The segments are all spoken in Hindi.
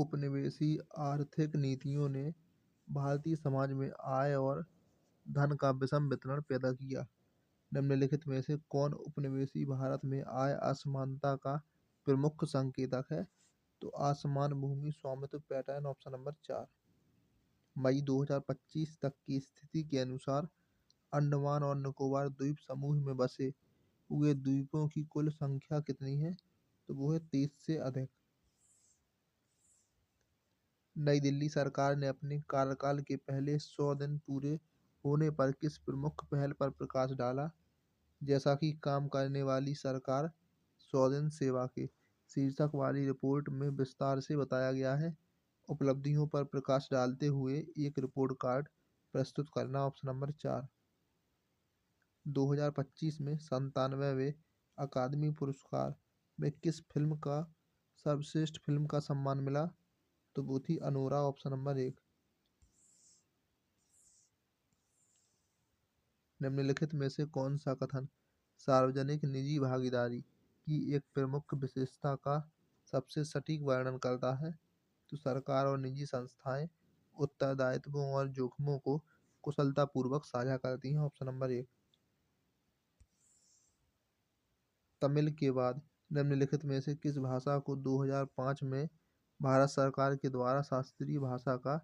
उपनिवेशी आर्थिक नीतियों ने भारतीय समाज में आय और धन का विषम वितरण पैदा किया। निम्नलिखित में से कौन उपनिवेशी भारत में आय असमानता का प्रमुख संकेतक है? तो असमान भूमि स्वामित्व पैटर्न, ऑप्शन नंबर 4। मई 2025 तक की स्थिति के अनुसार अंडमान और निकोबार द्वीप समूह में बसे हुए द्वीपों की कुल संख्या कितनी है? तो वो है 30 से अधिक। नई दिल्ली सरकार ने अपने कार्यकाल के पहले 100 दिन पूरे होने पर किस प्रमुख पहल पर प्रकाश डाला? जैसा कि काम करने वाली सरकार 100 दिन सेवा के शीर्षक वाली रिपोर्ट में विस्तार से बताया गया है। उपलब्धियों पर प्रकाश डालते हुए एक रिपोर्ट कार्ड प्रस्तुत करना, ऑप्शन नंबर 4। 2025 में 97वें अकादमी पुरस्कार में किस फिल्म का सर्वश्रेष्ठ फिल्म का सम्मान मिला? तो वो थी अनोरा, ऑप्शन नंबर 1। निम्नलिखित में से कौन सा कथन सार्वजनिक निजी भागीदारी की एक प्रमुख विशेषता का सबसे सटीक वर्णन करता है? तो सरकार और निजी संस्थाएं उत्तरदायित्वों और जोखिमों को कुशलतापूर्वक साझा करती हैं, ऑप्शन नंबर 1। तमिल के बाद निम्नलिखित में से किस भाषा को 2005 में भारत सरकार के द्वारा शास्त्रीय भाषा का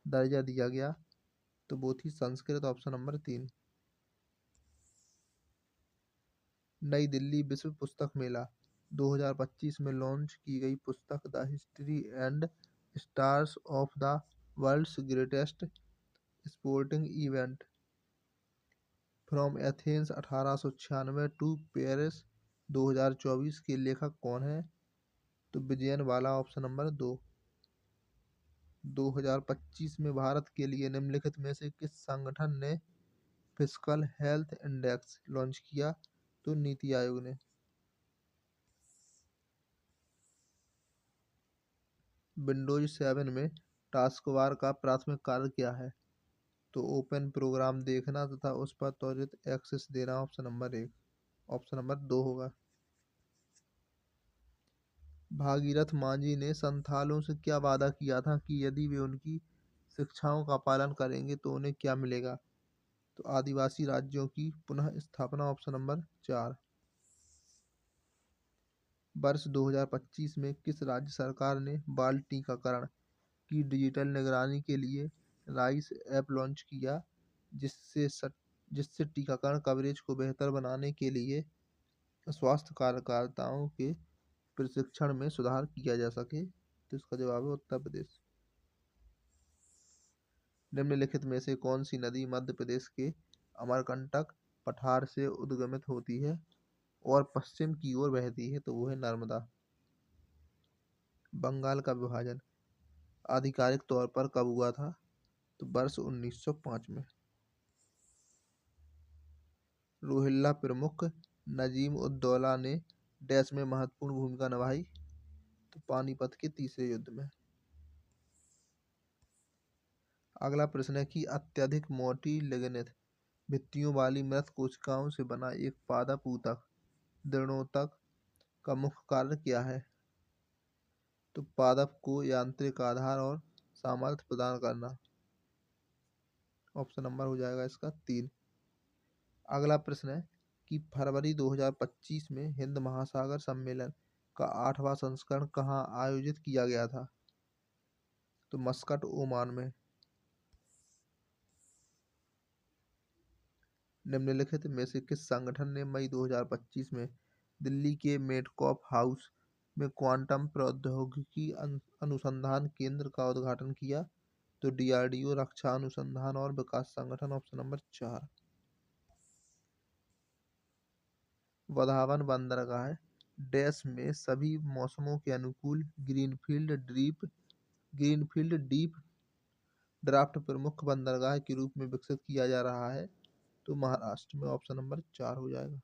दर्जा दिया गया? तो वो थी संस्कृत, ऑप्शन नंबर 3। नई दिल्ली विश्व पुस्तक मेला 2025 में लॉन्च की गई पुस्तक the history and stars of the world's greatest sporting event from Athens 1896 to Paris 2024 के लेखक कौन है? तो विजयन वाला, ऑप्शन नंबर 2। 2025 में भारत के लिए निम्नलिखित में से किस संगठन ने फिस्कल हेल्थ इंडेक्स लॉन्च किया? तो नीति आयोग ने। विंडोज 7 में टास्कबार का प्राथमिक कार्य क्या है? तो ओपन प्रोग्राम देखना तथा उस पर त्वरित एक्सेस देना, ऑप्शन नंबर 1। ऑप्शन नंबर 2 होगा। भागीरथ मांझी ने संथालों से क्या वादा किया था कि यदि वे उनकी शिक्षाओं का पालन करेंगे तो उन्हें क्या मिलेगा? तो आदिवासी राज्यों की पुनः स्थापना, ऑप्शन नंबर 4। वर्ष 2025 में किस राज्य सरकार ने बाल टीकाकरण की डिजिटल निगरानी के लिए राइस ऐप लॉन्च किया, जिससे टीकाकरण कवरेज को बेहतर बनाने के लिए स्वास्थ्य कार्यकर्ताओं के प्रशिक्षण में सुधार किया जा सके? तो इसका जवाब है उत्तर प्रदेश। निम्नलिखित में से कौन सी नदी मध्य प्रदेश के अमरकंटक पठार से उद्गमित होती है और पश्चिम की ओर बहती है? तो वो है नर्मदा। बंगाल का विभाजन आधिकारिक तौर पर कब हुआ था? तो वर्ष 1905 में। रोहिल्ला प्रमुख नजीम उद दौला ने डैश में महत्वपूर्ण भूमिका निभाई? तो पानीपत के तीसरे युद्ध में। अगला प्रश्न है कि अत्यधिक मोटी लिग्निन भित्तियों वाली मृत कोशिकाओं से बना एक पादप ऊतक दृढ़ोतक का मुख्य कार्य क्या है? तो पादप को यांत्रिक आधार और सामर्थ्य प्रदान करना, ऑप्शन नंबर हो जाएगा इसका 3। अगला प्रश्न है कि फरवरी 2025 में हिंद महासागर सम्मेलन का 8वां संस्करण कहाँ आयोजित किया गया था? तो मस्कट, ओमान में। निम्नलिखित में से किस संगठन ने मई 2025 में दिल्ली के मेटकॉफ हाउस में क्वांटम प्रौद्योगिकी अनुसंधान केंद्र का उद्घाटन किया? तो डीआरडीओ, रक्षा अनुसंधान और विकास संगठन, ऑप्शन नंबर 4। वधावन बंदरगाह डैश में सभी मौसमों के अनुकूल ग्रीनफील्ड डीप ड्राफ्ट प्रमुख बंदरगाह के रूप में विकसित किया जा रहा है? तो महाराष्ट्र में, ऑप्शन नंबर 4 हो जाएगा।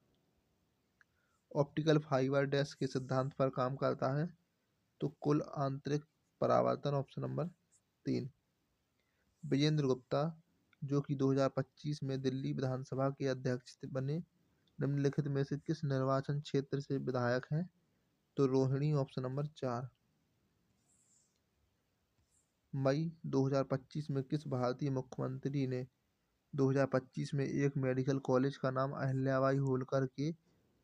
ऑप्टिकल फाइबर डैश के सिद्धांत पर काम करता है? तो कुल आंतरिक परावर्तन, ऑप्शन नंबर 3। विजेंद्र गुप्ता जो कि 2025 में दिल्ली विधानसभा के अध्यक्ष बने, निम्नलिखित में से किस निर्वाचन क्षेत्र से विधायक हैं? तो रोहिणी, ऑप्शन नंबर 4। मई 2025 में किस भारतीय मुख्यमंत्री ने 2025 में एक मेडिकल कॉलेज का नाम अहिल्याबाई होलकर के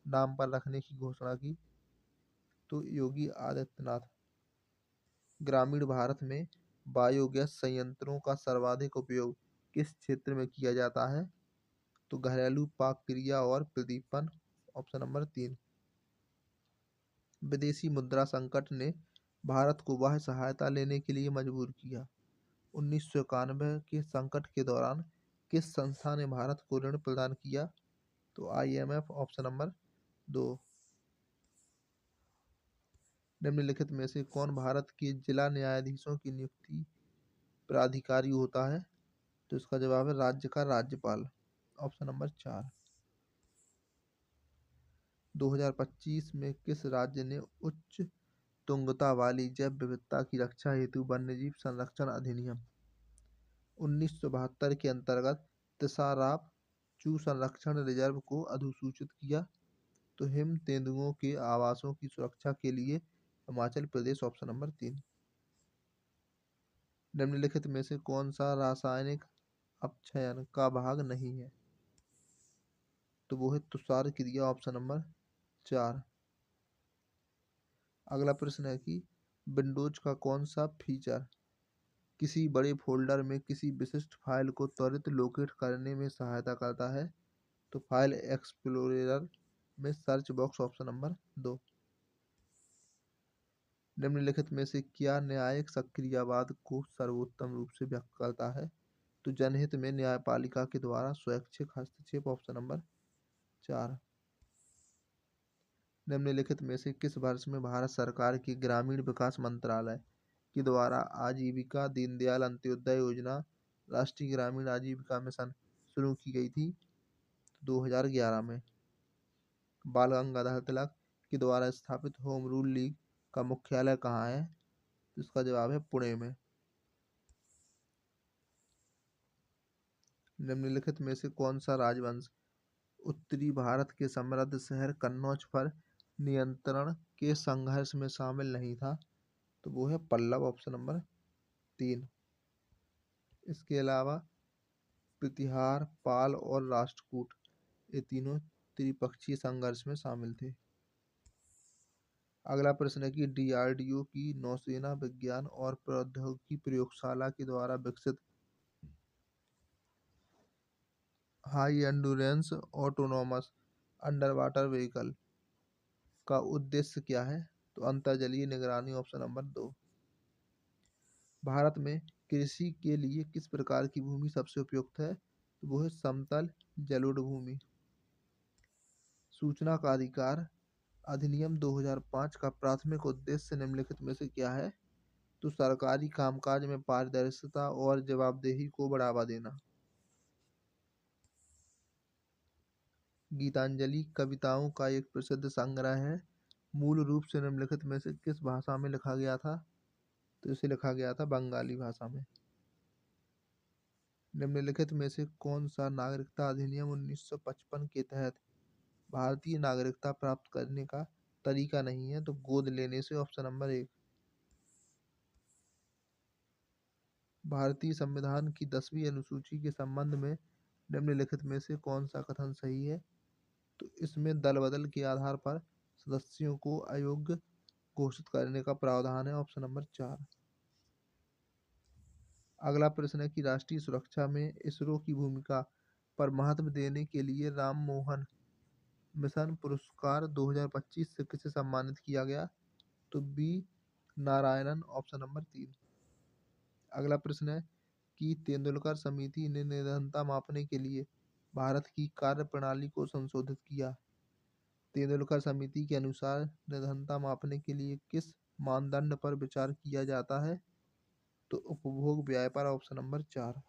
नाम पर रखने की घोषणा की? तो योगी आदित्यनाथ। ग्रामीण भारत में बायोगैस संयंत्रों का सर्वाधिक उपयोग किस क्षेत्र में किया जाता है? तो घरेलू पाक क्रिया और प्रदीपन। Option number 3। विदेशी मुद्रा संकट ने भारत को बाह्य सहायता लेने के लिए मजबूर किया। 1991 के संकट के दौरान किस संस्था ने भारत को ऋण प्रदान किया? तो IMF। Option number 2। निम्नलिखित में से कौन भारत के जिला न्यायाधीशों की नियुक्ति प्राधिकारी होता है? तो इसका जवाब है राज्य का राज्यपाल। Option number 4। 2025 में किस राज्य ने उच्च तुंगता वाली जैव विविधता की रक्षा हेतु वन्यजीव संरक्षण अधिनियम 1972 के अंतर्गत तिसाराप चू संरक्षण रिजर्व को अधिसूचित किया? तो हिम तेंदुओं के आवासों की सुरक्षा के लिए हिमाचल प्रदेश। Option number 3। निम्नलिखित में से कौन सा रासायनिक अपक्षयन का भाग नहीं है? तो वो है तुषार क्रिया। Option number 4। अगला प्रश्न है कि विंडोज का कौन सा फीचर किसी बड़े फोल्डर में किसी विशिष्ट फाइल को त्वरित लोकेट करने में सहायता करता है? तो फाइल एक्सप्लोरर में सर्च बॉक्स। Option number 2। निम्नलिखित में से क्या न्यायिक सक्रियवाद को सर्वोत्तम रूप से व्यक्त करता है? तो जनहित में न्यायपालिका के द्वारा स्वैच्छिक हस्तक्षेप। Option number 4। निम्नलिखित में से किस वर्ष में भारत सरकार के ग्रामीण विकास मंत्रालय के द्वारा आजीविका दीनदयाल अंत्योदय योजना राष्ट्रीय ग्रामीण आजीविका मिशन शुरू की गई थी? 2011 में। बाल गंगाधर तिलक के द्वारा स्थापित होम रूल लीग का मुख्यालय कहाँ है? तो इसका जवाब है पुणे में। निम्नलिखित में से कौन सा राजवंश उत्तरी भारत के समृद्ध शहर कन्नौज पर नियंत्रण के संघर्ष में शामिल नहीं था? तो वो है पल्लव। Option number 3। इसके अलावा प्रतिहार, पाल और राष्ट्रकूट ये तीनों त्रिपक्षीय संघर्ष में शामिल थे। अगला प्रश्न है कि DRDO की नौसेना विज्ञान और प्रौद्योगिकी प्रयोगशाला के द्वारा विकसित high endurance autonomous under water vehicle का उद्देश्य क्या है? तो अंतर्जलीय निगरानी। Option number 2। भारत में कृषि के लिए किस प्रकार की भूमि सबसे उपयुक्त है? तो वो है समतल जलोढ़ भूमि। सूचना का अधिकार अधिनियम 2005 का प्राथमिक उद्देश्य निम्नलिखित में से क्या है? तो सरकारी कामकाज में पारदर्शिता और जवाबदेही को बढ़ावा देना। गीतांजलि कविताओं का एक प्रसिद्ध संग्रह है, मूल रूप से निम्नलिखित में से किस भाषा में लिखा गया था? तो इसे लिखा गया था बंगाली भाषा में। निम्नलिखित में से कौन सा नागरिकता अधिनियम 1955 के तहत भारतीय नागरिकता प्राप्त करने का तरीका नहीं है? तो गोद लेने से। Option number 1। भारतीय संविधान की 10वीं अनुसूची के संबंध में निम्नलिखित में से कौन सा कथन सही है? तो इसमें दल बदल के आधार पर सदस्यों को अयोग्य घोषित करने का प्रावधान है। Option number 4। अगला प्रश्न है कि राष्ट्रीय सुरक्षा में इसरो की भूमिका पर महत्व देने के लिए राम मोहन मिशन पुरस्कार 2025 से किसे सम्मानित किया गया? तो बी नारायणन। Option number 3। अगला प्रश्न है कि तेंदुलकर समिति ने निर्धनता मापने के लिए भारत की कार्य प्रणाली को संशोधित किया। तेंदुलकर समिति के अनुसार निर्धनता मापने के लिए किस मानदंड पर विचार किया जाता है? तो उपभोग व्यय पर। Option number 4।